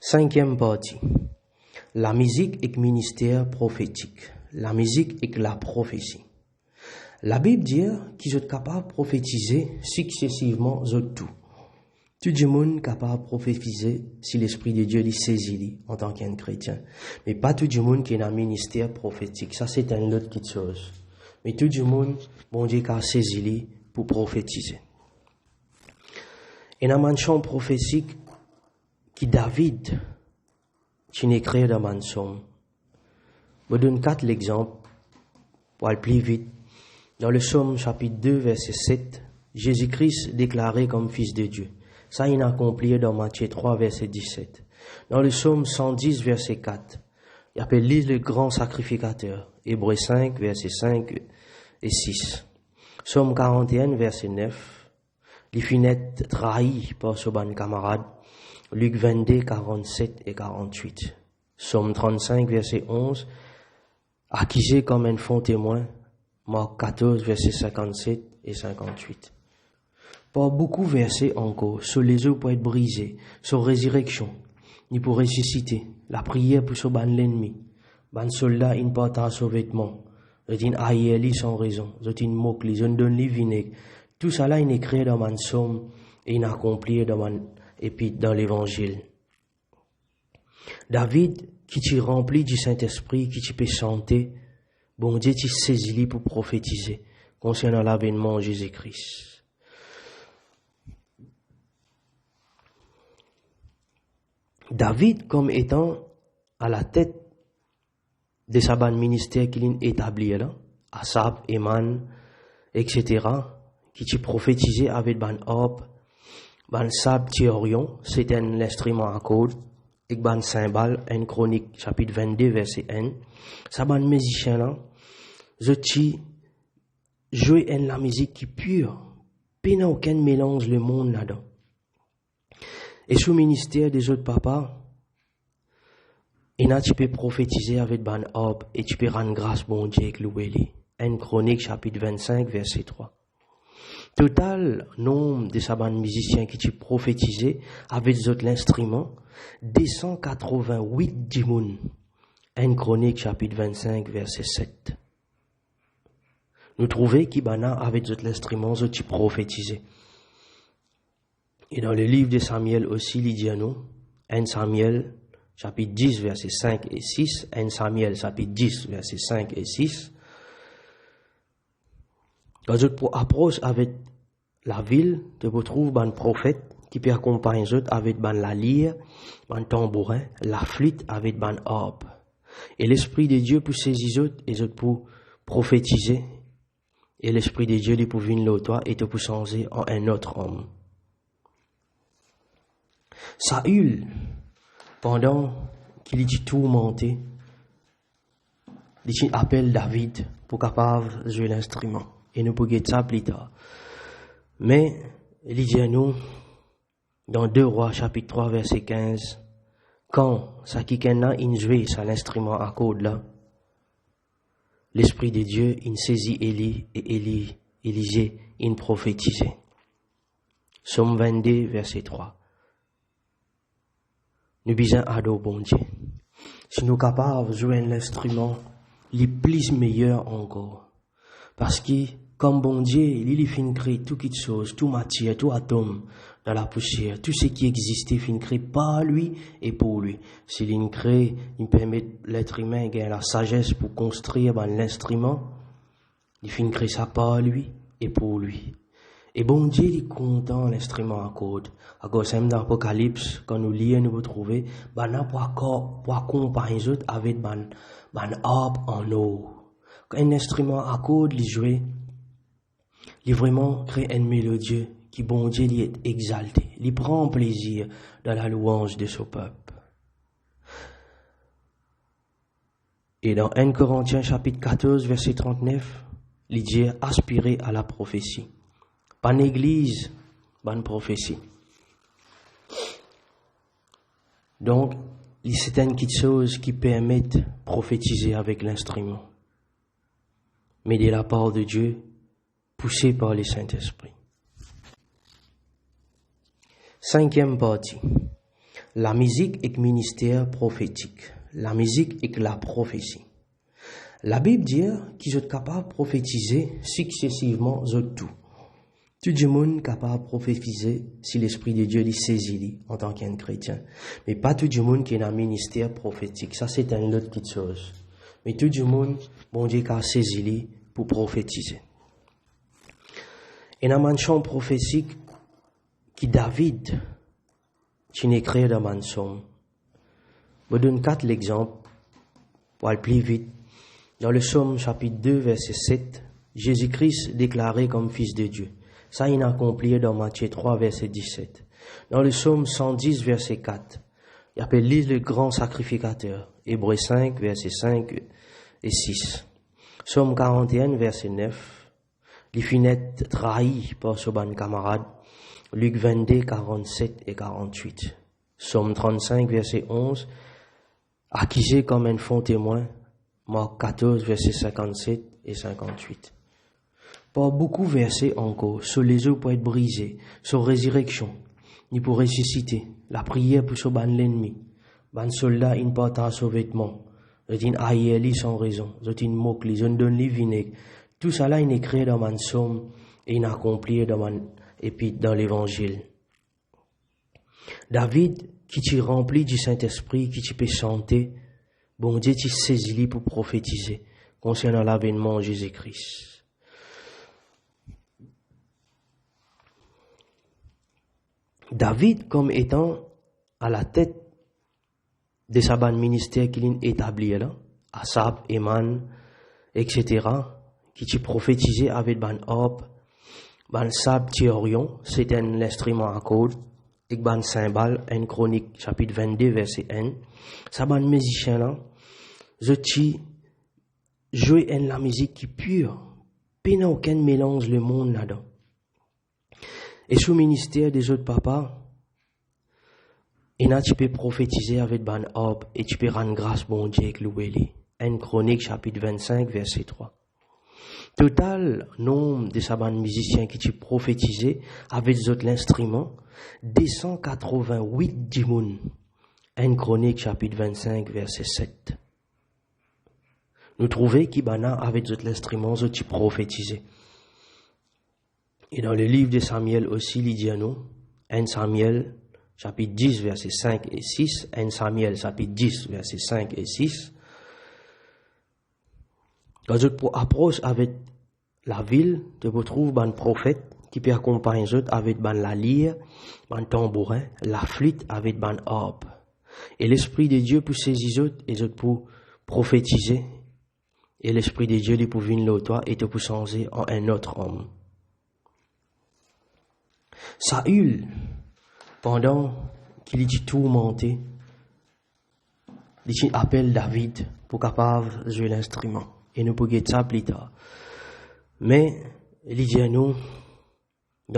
Cinquième partie. La musique est ministère prophétique. La musique est la prophétie. La Bible dit qu'ils sont capables de prophétiser successivement tout. Tout le monde est capable de prophétiser si l'Esprit de Dieu les saisit en tant qu'un chrétien. Mais pas tout le monde qui est dans un ministère prophétique. Ça, c'est une autre chose. Mais tout le monde, bon Dieu, a saisi pour prophétiser. Et dans une chambre prophétique, qui David, qui est écrit dans un psaume. Je donne 4 exemples pour aller plus vite. Dans le psaume chapitre 2, verset 7, Jésus-Christ déclaré comme fils de Dieu. Ça, il a accompli dans Matthieu 3, verset 17. Dans le psaume 110, verset 4, il appelle le grand sacrificateur. Hébreux 5, verset 5 et 6. Psaume 41, verset 9. Il finit trahi par son bon camarade. Luc 22, 47 et 48. Psaume 35, verset 11. Accusé comme un faux témoin. Marc 14, verset 57 et 58. Par beaucoup de versets encore, sur les eaux pour être brisés, sur résurrection, ni pour ressusciter, la prière pour sauver l'ennemi, ban soldat in partage sur vêtements, une aïeli sans raison, une moque, une donne li vinaigre. Tout ça là, il est écrit dans un psaume et il accompli et puis dans l'évangile. David, qui t'y remplit du Saint-Esprit, qui t'y peut chanter, bon Dieu t'y saisit pour prophétiser concernant l'avènement de Jésus-Christ. David, comme étant à la tête de sa bonne ministère qu'il a établi là, Asaph, Éman, etc., qui t'y prophétisait avec ban harpe, ban sab théorion, c'était un instrument à cordes, et ban cymbale, un chronique, chapitre 22, verset 1. Ça ban musicien là, je t'y jouer en la musique qui pure, puis n'a aucun mélange le monde là-dedans. Et sous ministère des autres papas, et là tu peux prophétiser avec ban harpe, et tu peux rendre grâce bon Dieu avec l'ouéli. Un chronique, chapitre 25, verset 3. Total nombre de sabbats musiciens qui tu prophétisé avec les autres instruments, 288 dimoun. 1 Chronique chapitre 25 verset 7. Nous trouvons qui bana avec les autres instruments, qui tu prophétisé. Et dans le livre de Samuel aussi, il dit à nous, 1 Samuel chapitre 10 verset 5 et 6, 1 Samuel chapitre 10 verset 5 et 6. Quand vous approche avec la ville, vous trouvez un prophète qui peut accompagner les autres avec la lyre, un tambourin, la flûte avec un harpe. Et l'Esprit de Dieu pour saisir les autres, et les autres pour prophétiser. Et l'Esprit de Dieu pour venir là toi et te pour changer en un autre homme. Saül, pendant qu'il est tourmenté, il appelle David pour capable de jouer l'instrument. Et nous pouvons dire ça plus tard. Mais, il dit à nous, dans 2 Rois, chapitre 3, verset 15, quand ça qui a in joué sur l'instrument à corde là, l'Esprit de Dieu, il saisit Élie, et Élisée, il prophétisait. Psaume 22, verset 3. Nous bisons à dos bon Dieu. Si nous sommes capables de jouer l'instrument, il est plus meilleur encore. Parce que, comme bon Dieu, il fin créer toute chose, toute matière, tout atome dans la poussière, tout ce qui existait fin créé par lui et pour lui. S'il crée, il permet l'être humain gagner la sagesse pour construire l'instrument, il fin créer ça par lui et pour lui. Et bon Dieu, il est content l'instrument à corde. À cause même dans l'Apocalypse, quand nous lisons, nous trouvons, pour accompagner les autres avec harpe en eau. Quand un instrument à corde, il joue, il vraiment crée une mélodie qui, bon Dieu, il est exalté. Il prend plaisir dans la louange de son peuple. Et dans 1 Corinthiens chapitre 14, verset 39, il dit aspirer à la prophétie. Pas l'église, bonne prophétie. Donc, c'est une petite chose qui permet de prophétiser avec l'instrument. Mais de la part de Dieu, poussé par le Saint-Esprit. Cinquième partie. La musique est ministère prophétique. La musique est la prophétie. La Bible dit qu'ils sont capables de prophétiser successivement tout. Tout le monde est capable de prophétiser si l'Esprit de Dieu les saisit en tant qu'un chrétien. Mais pas tout le monde qui est dans un ministère prophétique. Ça, c'est une autre petite chose. Mais tout le monde, bon Dieu, a saisi pour prophétiser. Et dans un chant prophétique, qui David, qui est écrit dans un psaume, je donne 4 exemples pour aller plus vite. Dans le psaume chapitre 2, verset 7, Jésus-Christ déclaré comme fils de Dieu. Ça, il est accompli dans Matthieu 3, verset 17. Dans le psaume 110, verset 4, il appelle le grand sacrificateur. Hébreux 5, verset 5 et 6. Psaume 41, verset 9. Les finettes trahi par son camarade. Luc 22, 47 et 48. Psaume 35, verset 11. Accusé comme un faux témoin. Marc 14, verset 57 et 58. Par beaucoup de versets encore, sur les eaux pour être brisés, sur résurrection, ni pour ressusciter, la prière pour sauver l'ennemi, ban soldat in partage sur vêtements, zotin aïeli sans raison, zotin mokli, zon donne li vinaigre. Tout ça là, il est écrit dans mon psaume et il est accompli et puis dans l'évangile. David, qui t'y remplit du Saint-Esprit, qui t'y peut chanter, bon Dieu t'y saisit pour prophétiser concernant l'avènement de Jésus-Christ. David, comme étant à la tête de sa bande ministère qu'il a établi là, Asaph, Éman, etc., qui t'y prophétisé avec ban orbe, ban sab théorion, c'est un instrument à cordes, et ban cymbale, un chronique, chapitre 22, verset 1. Sa ban musicien là, je t'y jouer en la musique qui pure, puis n'a aucun mélange le monde là-dedans. Et sous ministère des autres papas, et là tu peux prophétiser avec ban orbe et tu peux rendre grâce bon Dieu avec l'ouéli. Un chronique chapitre 25 verset 3. Total nombre de sabbats musiciens qui tu prophétisé avec les autres instruments, 288 dimoun. Un chronique chapitre 25 verset 7. Nous trouvons qui bana avec les autres instruments qui prophétisé. Et dans le livre de Samuel aussi, il dit à nous, 1 Samuel, chapitre 10, versets 5 et 6, 1 Samuel, chapitre 10, versets 5 et 6. Quand vous approche avec la ville, vous trouvez un prophète qui peut accompagner les autres avec la lyre, un tambourin, la flûte avec un harpe. Et l'Esprit de Dieu pour saisir les autres, et les autres pour prophétiser. Et l'Esprit de Dieu, lui pour venir là toi et te pour changer en un autre homme. Saül, pendant qu'il est tourmenté, il appelle David pour capable de jouer l'instrument. Et nous pouvons ça plus tard. Mais, il dit à nous,